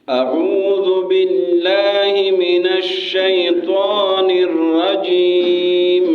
أعوذ بالله من الشيطان الرجيم.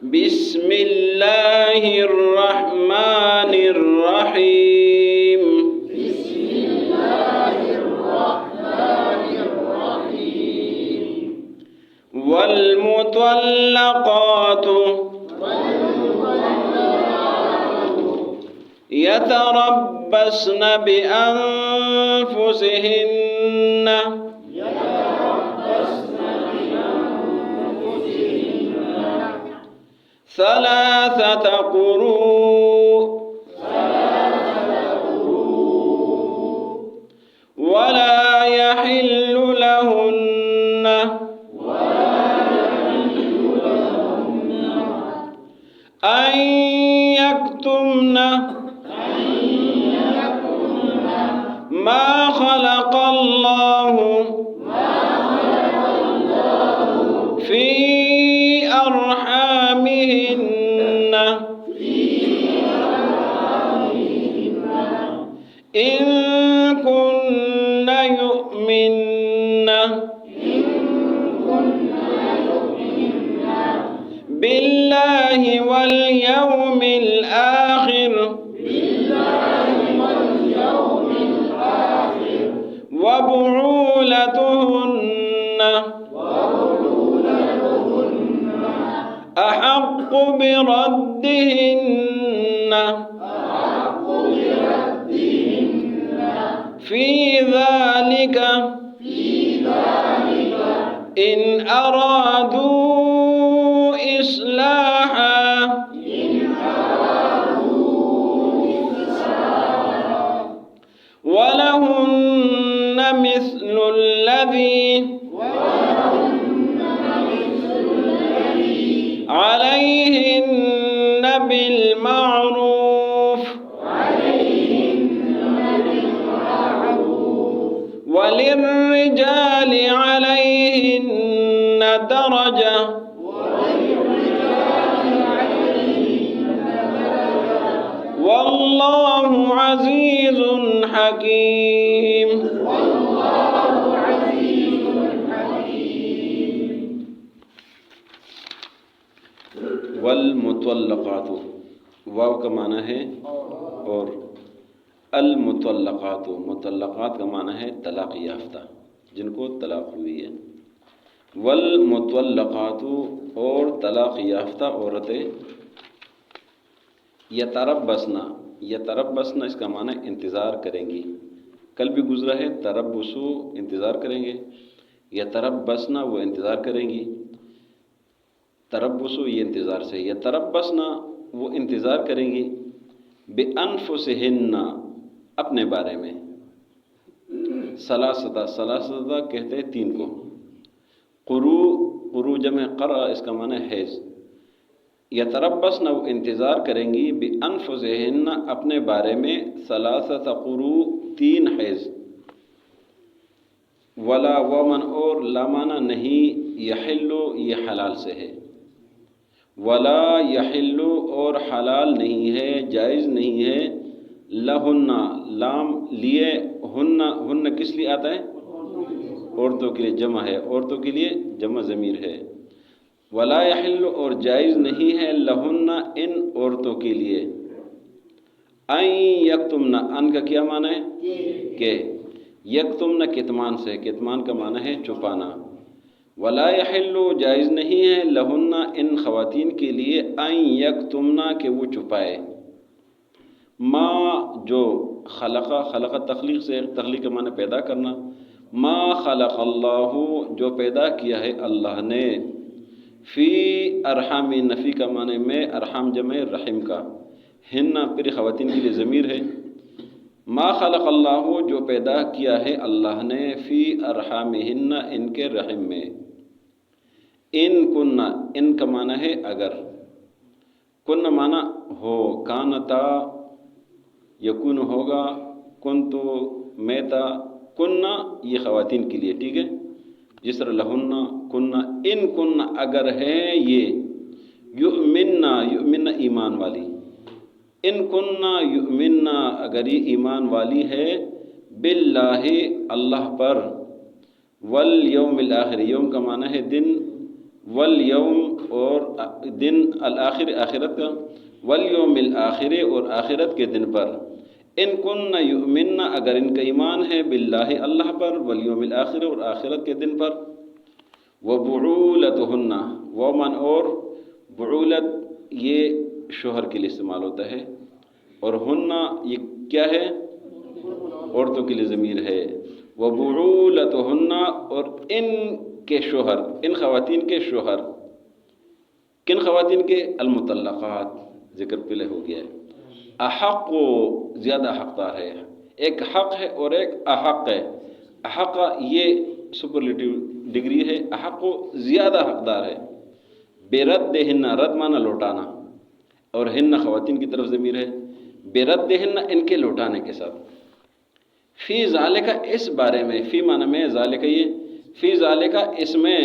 بسم الله الرحمن الرحيم. والمطلقات يتربصن بأنفسهن ثلاثة قروء ولا يحل لهن أن يكتمن ما خلق الله في أرحامهن إن كن يؤمن بالله واليوم الآخر وبعولتهن أحق بردهن في ذلك إن أرادوا إصلاحا ولهن مثل الذي عليهن بالمعروف وللرجال عليهن درجة والله عزيز حكيم. والمطلقات واو کا معنی ہے اور المطلقات مطلقات کا معنی ہے طلاق یافتہ، جن کو طلاق ہوئی ہے. والمطلقات اور طلاق یافتہ عورتیں یتربصن اس کا معنی انتظار کریں گی. کل بھی گزرا ہے تربصو انتظار کریں گے، یتربصن وہ انتظار کریں گی. تربصو یہ انتظار سے، یتربصن وہ انتظار کریں گی بانفسہن اپنے بارے میں. ثلاثہ کہتے ہیں تین کو. قروء جمع قرأ اس کا معنی حیض. یتربصن وہ انتظار کریں گی بانفسہن اپنے بارے میں ثلاثة قروء تین حیض. ولا ومن اور لا معنی نہیں، یحل یہ حلال سے ہے. ولا یحل اور حلال نہیں ہے، جائز نہیں ہے. لہن لام لیے، ہن کس لیے آتا ہے؟ عورتوں کے لیے جمع ہے، عورتوں کے لیے جمع ضمیر ہے. ولا یحل اور جائز نہیں ہے لہن ان عورتوں کے لیے. ان یکتمن ان کا کیا معنی ہے؟ کہ یکتمن کتمان سے، کتمان کا معنی ہے چھپانا. ولا یحل جائز نہیں ہے لہن ان خواتین کے لیے ان یکتمن کہ وہ چھپائے. ما جو خلق تخلیق سے، تخلیق کا معنی پیدا کرنا. ما خلق اللہ جو پیدا کیا ہے اللہ نے. فی ارحام نفی کا معنی میں، ارحام جمع رحم کا. ہن پھر خواتین کے لیے ضمیر ہے. ما خلق اللہ جو پیدا کیا ہے اللہ نے، فی ارحامہن ان کے رحم میں. ان کننا ان کا معنی ہے اگر. کن معنی ہو، کانتا یکون ہوگا، کنتو میتا. کننا یہ خواتین کے لیے، ٹھیک ہے. جس طرح لہن کننا، ان کننا اگر ہے یہ. یؤمننا ایمان والی، ان کننا یؤمننا اگر یہ ایمان والی ہے، باللہ اللہ پر، والیوم الآخر یوم کا معنی ہے دن، والیوم اور دن، الآخر آخرت کا، والیوم الآخر اور آخرت کے دن پر، ان کننا یؤمننا اگر ان کا ایمان ہے، باللہ اللہ پر، والیوم الآخر اور آخرت کے دن پر، وبعولتہن ومن اور بعولت یہ شوہر کے لیے استعمال ہوتا ہے، اور ہننا یہ کیا ہے؟ عورتوں کے لیے ضمیر ہے، وبعولتہن اور ان کے شوہر، ان خواتین کے شوہر، کن خواتین کے؟ المطلقات، ذکر پہلے ہو گیا ہے، احق زیادہ حقدار ہے، ایک حق ہے اور ایک احق ہے، احق یہ سپرلیٹیو ڈگری ہے، احق زیادہ حقدار ہے، برد رد مانا لوٹانا، اور ہن خواتین کی طرف ضمیر ہے، برد ان کے لوٹانے کے ساتھ، فی ذالک اس بارے میں، فی معنی میں، ذالک یہ، فی ذالک اس میں،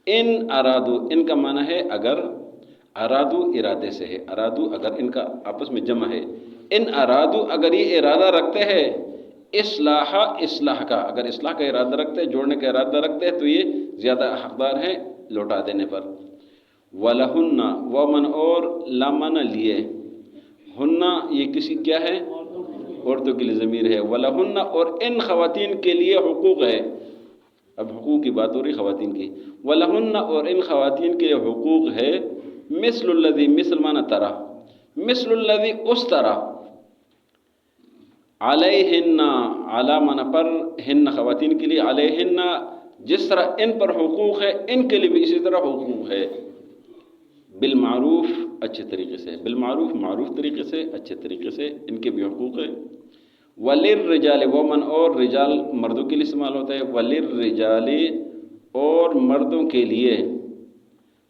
ان ارادو ان کا معنی ہے اگر، ارادو ارادے سے ہے، ارادو اگر ان کا آپس میں جمع ہے، ان ارادو اگر یہ ارادہ رکھتے ہیں، اصلاح کا، اگر اصلاح کا ارادہ رکھتے ہیں، جوڑنے کا ارادہ رکھتے ہیں، تو یہ زیادہ حقدار ہے لوٹا دینے پر، وَلَهُنَّ ومن اور لمن لیے، ہننا یہ کسی کیا ہے؟ عورتوں کے لیے ضمیر ہے، وَلَهُنَّ اور ان خواتین کے لیے حقوق ہے، اب حقوق کی بات ہو رہی خواتین کی، وَلَهُنَّ اور ان خواتین کے لیے حقوق ہے، مثل الذی مثل مانا طرح، مثل الذی اس طرح، علیہن علی مانا پر، ہن خواتین کے لیے، علیہن جس طرح ان پر حقوق ہے، ان کے لیے بھی اسی طرح حقوق ہے، بالمعروف اچھے طریقے سے، بالمعروف معروف طریقے سے، اچھے طریقے سے ان کے بھی حقوق ہے، وللرجال ومن اور رجال مردوں کے لیے استعمال ہوتا ہے، وللرجال اور مردوں کے لیے،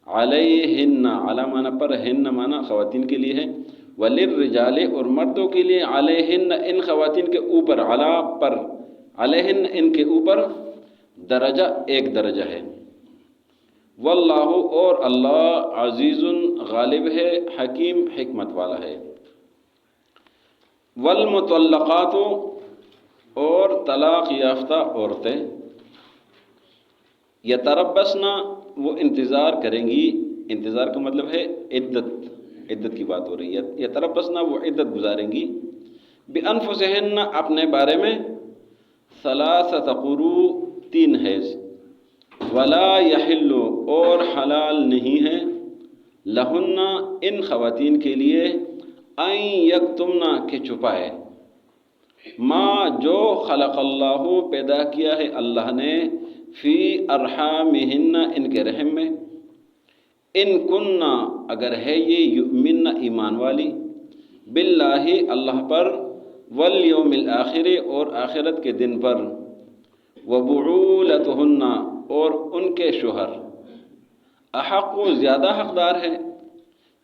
علیہن علی مانا پر، ہن مانا خواتین کے لیے ہے، وللرجال اور مردوں کے لیے، علیہن ان خواتین کے اوپر، علی پر، علیہن ان کے اوپر، درجہ ایک درجہ ہے، واللہ اور اللہ عزیز غالب ہے، حکیم حکمت والا ہے، والمطلقات اور طلاق یافتہ عورتیں، یتربصن وہ انتظار کریں گی، انتظار کا مطلب ہے عدت کی بات ہو رہی ہے، یتربصن وہ عدت گزاریں گی، بانفسہن اپنے بارے میں، ثلاثۃ قروء 3 حیض، ولا یحل اور حلال نہیں ہے، لہن ان خواتین کے لیے، ان یکتمنا کہ چھپائے، ما جو خلق اللہ پیدا کیا ہے اللہ نے، فی ارحامہن ان کے رحم میں، ان کننا اگر ہے یہ، یؤمن ایمان والی، باللہ اللہ پر، والیوم الآخر اور آخرت کے دن پر، وبعولتہن اور ان کے شوہر، احق زیادہ حقدار ہے،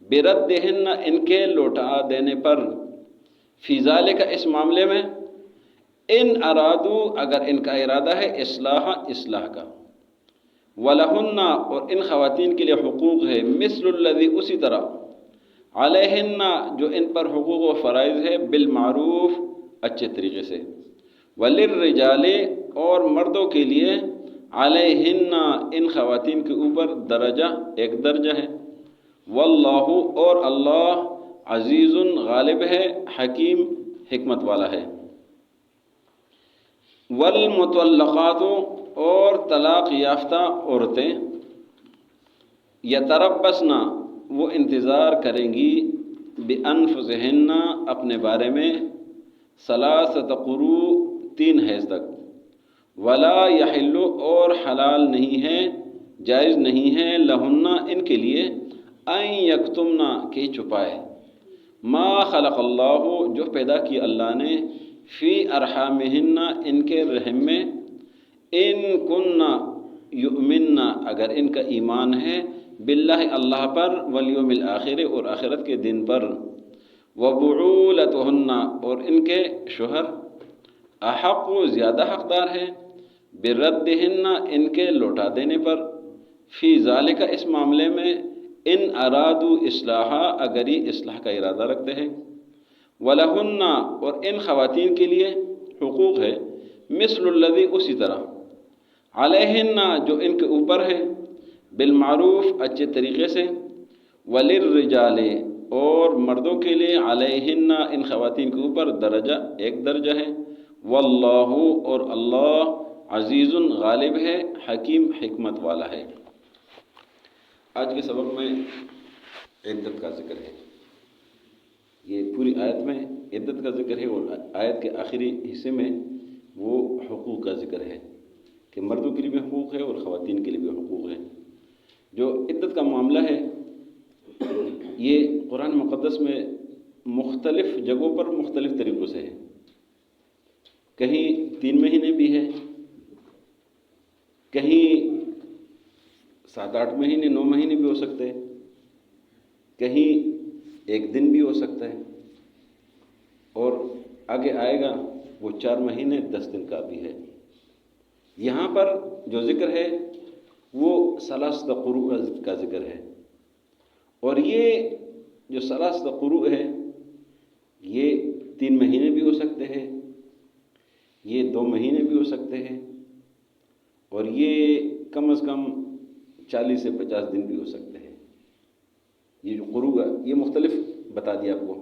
بردہن ان کے لوٹا دینے پر، فی ذالک اس معاملے میں، ان ارادو اگر ان کا ارادہ ہے اصلاح کا، وَلَهُنَّ اور ان خواتین کے لیے حقوق ہے، مثل الذی اسی طرح، علیہن جو ان پر حقوق و فرائض ہے، بالمعروف اچھے طریقے سے، وللرجال اور مردوں کے لیے، علیہن ان خواتین کے اوپر، درجہ ایک درجہ ہے، واللہ اور اللہ عزیز غالب ہے، حکیم حکمت والا ہے، والمطلقات اور طلاق یافتہ عورتیں، یتربصن وہ انتظار کریں گی، بانفسہن اپنے بارے میں، ثلاثۃ قروء 3 حیض تک، ولا یحل اور حلال نہیں ہے، جائز نہیں ہے، لہن ان کے لیے، ان یکتمنا کہ چھپائے، ما خلق اللہ جو پیدا کی اللہ نے، فی ارحامہن ان کے رحم میں، ان کننا یؤمننا اگر ان کا ایمان ہے، باللہ اللہ پر، والیوم الآخر اور آخرت کے دن پر، وبعولتہن اور ان کے شوہر، احق زیادہ حقدار ہے، بردہن ان کے لوٹا دینے پر، فی ذالک اس معاملے میں، ان ارادو اصلاحا، اگر یہ اصلاح کا ارادہ رکھتے ہیں، ولہن، اور ان خواتین کے لیے حقوق ہے، مثل الذی، اسی طرح، علیہن، جو ان کے اوپر ہے، بالمعروف، اچھے طریقے سے، وللرجال، اور مردوں کے لیے، علیہن، ان خواتین کے اوپر، درجہ، ایک درجہ ہے، واللہ، اور اللہ، عزیز، غالب ہے، حکیم، حکمت والا ہے۔ آج کے سبق میں عدت کا ذکر ہے۔ یہ پوری آیت میں عدت کا ذکر ہے، اور آیت کے آخری حصے میں وہ حقوق کا ذکر ہے کہ مردوں کے لیے بھی حقوق ہے اور خواتین کے لیے بھی حقوق ہے۔ جو عدت کا معاملہ ہے، یہ قرآن مقدس میں مختلف جگہوں پر مختلف طریقوں سے ہے۔ کہیں 3 مہینے بھی ہے، کہیں 7-8 مہینے، 9 مہینے بھی ہو سکتے ہیں، کہیں 1 دن بھی ہو سکتا ہے، اور آگے آئے گا وہ 4 مہینے 10 دن کا بھی ہے۔ یہاں پر جو ذکر ہے وہ ثلاثۃ قروء کا ذکر ہے، اور یہ جو ثلاثۃ قروء ہے یہ 3 مہینے بھی ہو سکتے ہیں، یہ 2 مہینے بھی ہو سکتے ہیں، اور یہ کم از کم 40 سے 50 دن بھی ہو سکتے ہیں۔ یہ جو قروء ہے یہ مختلف بتا دیا آپ کو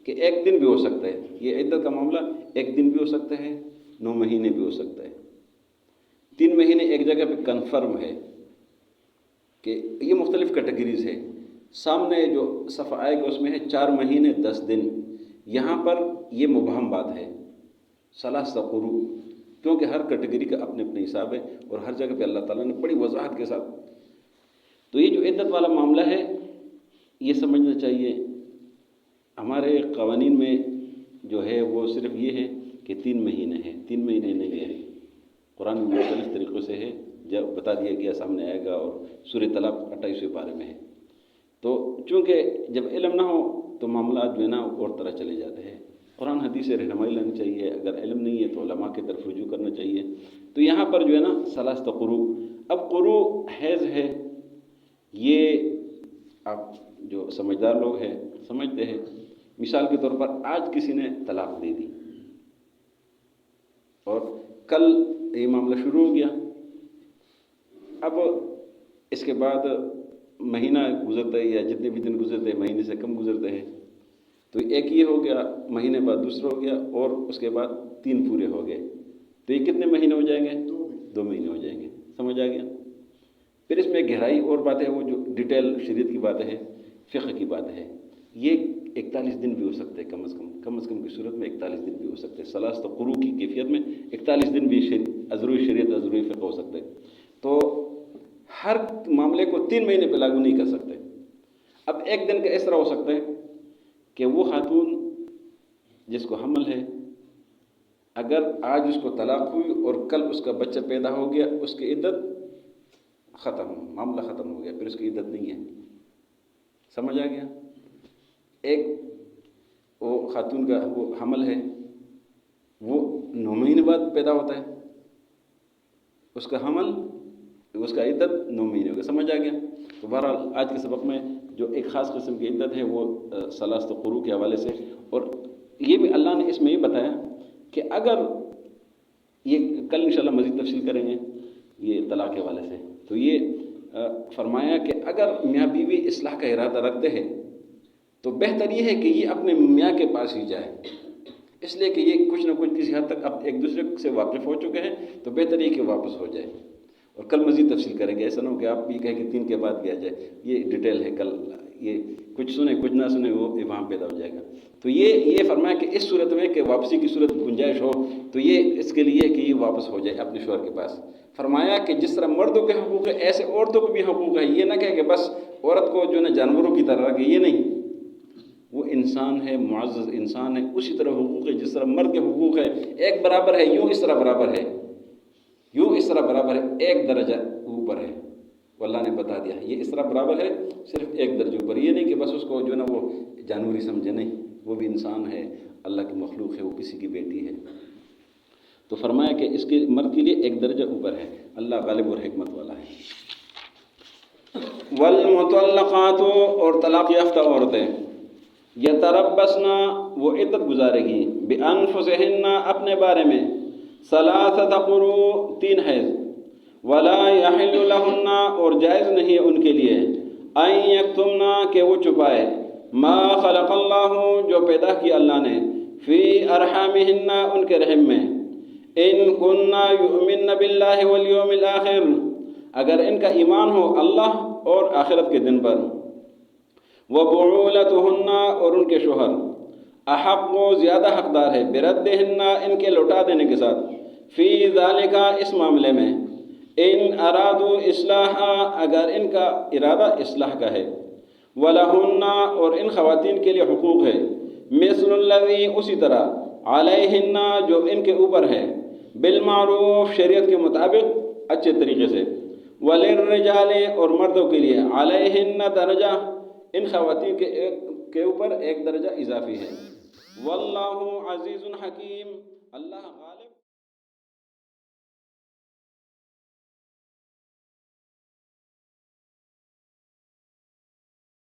کہ 1 دن بھی ہو سکتا ہے۔ یہ عدت کا معاملہ 1 دن بھی ہو سکتا ہے، 9 مہینے بھی ہو سکتا ہے۔ 3 مہینے ایک جگہ پہ کنفرم ہے کہ یہ مختلف کیٹیگریز ہے۔ سامنے جو صفحہ آئے گا اس میں ہے 4 مہینے 10 دن، یہاں پر یہ مبہم بات ہے، ثلاثۃ قروء، کیونکہ ہر کیٹیگری کا اپنے اپنے حساب ہے، اور ہر جگہ پہ اللہ تعالیٰ نے بڑی وضاحت کے ساتھ۔ تو یہ جو عدت والا معاملہ ہے یہ سمجھنا چاہیے، ہمارے قوانین میں جو ہے وہ صرف یہ ہے کہ 3 مہینے ہیں، 3 مہینے نہیں ہے۔ قرآن میں مختلف طریقوں سے ہے، جب بتا دیا گیا سامنے آئے گا، اور سورہ طلاق 28ویں پارے میں ہے۔ تو چونکہ جب علم نہ ہو تو معاملات جو ہے نا اور طرح چلے جاتے ہیں۔ قرآن حدیث سے رہنمائی لینی چاہیے، اگر علم نہیں ہے تو علماء کی طرف رجوع کرنا چاہیے۔ تو یہاں پر جو ہے نا ثلاثۃ قروء، اب قروء حیض ہے، یہ آپ جو سمجھدار لوگ ہیں سمجھتے ہیں۔ مثال کے طور پر آج کسی نے طلاق دے دی اور کل یہ معاملہ شروع ہو گیا، اب اس کے بعد مہینہ گزرتا ہے یا جتنے بھی دن گزرتے ہیں مہینے سے کم گزرتے ہیں، تو ایک یہ ہو گیا، مہینے بعد دوسرا ہو گیا، اور اس کے بعد 3 پورے ہو گئے، تو یہ کتنے مہینے ہو جائیں گے؟ 2 مہینے ہو جائیں گے۔ سمجھ آ گیا؟ پھر اس میں گہرائی اور بات ہے، وہ جو ڈیٹیل شریعت کی بات ہے، فقہ کی بات ہے، یہ 41 دن بھی ہو سکتے ہیں، کم از کم کی صورت میں 41 دن بھی ہو سکتے ہیں۔ ثلاثۃ قروء کی کیفیت میں 41 دن بھی ضروری شریعت ضروری فقہ ہو سکتے ہیں۔ تو ہر معاملے کو 3 مہینے پہ لاگو نہیں کر سکتے۔ اب 1 دن کا اس طرح ہو سکتا ہے کہ وہ خاتون جس کو حمل ہے، اگر آج اس کو طلاق ہوئی اور کل اس کا بچہ پیدا ہو گیا، اس کی عدت ختم، معاملہ ختم ہو گیا، پھر اس کی عدت نہیں ہے۔ سمجھ آ گیا؟ ایک وہ خاتون کا وہ حمل ہے، وہ 9 مہینے بعد پیدا ہوتا ہے، اس کا حمل، اس کا عدت 9 مہینے ہو گیا۔ سمجھ آ گیا؟ تو بہرحال آج کے سبق میں جو ایک خاص قسم کی عدت ہے وہ ثلاثۃ قروء کے حوالے سے، اور یہ بھی اللہ نے اس میں یہ بتایا کہ اگر یہ کل انشاءاللہ مزید تفصیل کریں گے یہ طلاق کے حوالے سے، تو یہ فرمایا کہ اگر میاں بیوی اصلاح کا ارادہ رکھتے ہیں تو بہتر یہ ہے کہ یہ اپنے میاں کے پاس ہی جائے، اس لیے کہ یہ کچھ نہ کچھ کسی حد تک اب ایک دوسرے سے واقف ہو چکے ہیں، تو بہتر یہ کہ واپس ہو جائے۔ اور کل مزید تفصیل کریں گے، ایسا نہ ہو کہ آپ بھی کہیں کہ 3 کے بعد بھی آ جائے، یہ ڈیٹیل ہے، کل یہ کچھ سنیں کچھ نہ سنیں وہ ابہام پیدا ہو جائے گا۔ تو یہ فرمایا کہ اس صورت میں کہ واپسی کی صورت گنجائش ہو تو یہ اس کے لیے کہ یہ واپس ہو جائے اپنے شوہر کے پاس۔ فرمایا کہ جس طرح مردوں کے حقوق ہے ایسے عورتوں کو بھی حقوق ہے، یہ نہ کہے کہ بس عورت کو جو ہے نا جانوروں کی طرح رکھے، یہ نہیں، وہ انسان ہے، معزز انسان ہے، اسی طرح حقوق ہے جس طرح مرد کے حقوق ہے، ایک برابر ہے، یوں اس طرح برابر ہے، یوں اس طرح برابر ہے، ایک درجہ اوپر ہے، وہ اللہ نے بتا دیا یہ اس طرح برابر ہے، صرف ایک درجہ اوپر، یہ نہیں کہ بس اس کو جو ہے نا وہ جانوری سمجھے، نہیں، وہ بھی انسان ہے، اللہ کی مخلوق ہے، وہ کسی کی بیٹی ہے۔ تو فرمایا کہ اس کے مرد کے لیے ایک درجہ اوپر ہے، اللہ غالب اور حکمت والا ہے۔ والمطلقات اور طلاق یافتہ عورتیں یتربصن وہ عدت گزارے گی بانفسہن اپنے بارے میں ثلاثۃ قروء 3 حیض ولا یحل لہن اور جائز نہیں ہے ان کے لیے ان یکتمنا کہ وہ چھپائے ما خلق اللہ جو پیدا کیا اللہ نے فی ارحامہن ان کے رحم میں ان کننا یؤمن باللہ والیوم الاخر اگر ان کا ایمان ہو اللہ اور آخرت کے دن پر وبعولتہن اور ان کے شوہر احق و زیادہ حقدار ہے بردہن ان کے لوٹا دینے کے ساتھ فی ذالک اس معاملے میں ان ارادو اصلاح اگر ان کا ارادہ اصلاح کا ہے ولہن اور ان خواتین کے لیے حقوق ہے مثل الذی اسی طرح علیہن جو ان کے اوپر ہے بالمعروف شریعت کے مطابق اچھے طریقے سے وللرجال اور مردوں کے لیے علیہن درجہ ان خواتین کے اوپر ایک درجہ اضافی ہے واللہ عزیز حکیم اللہ غالب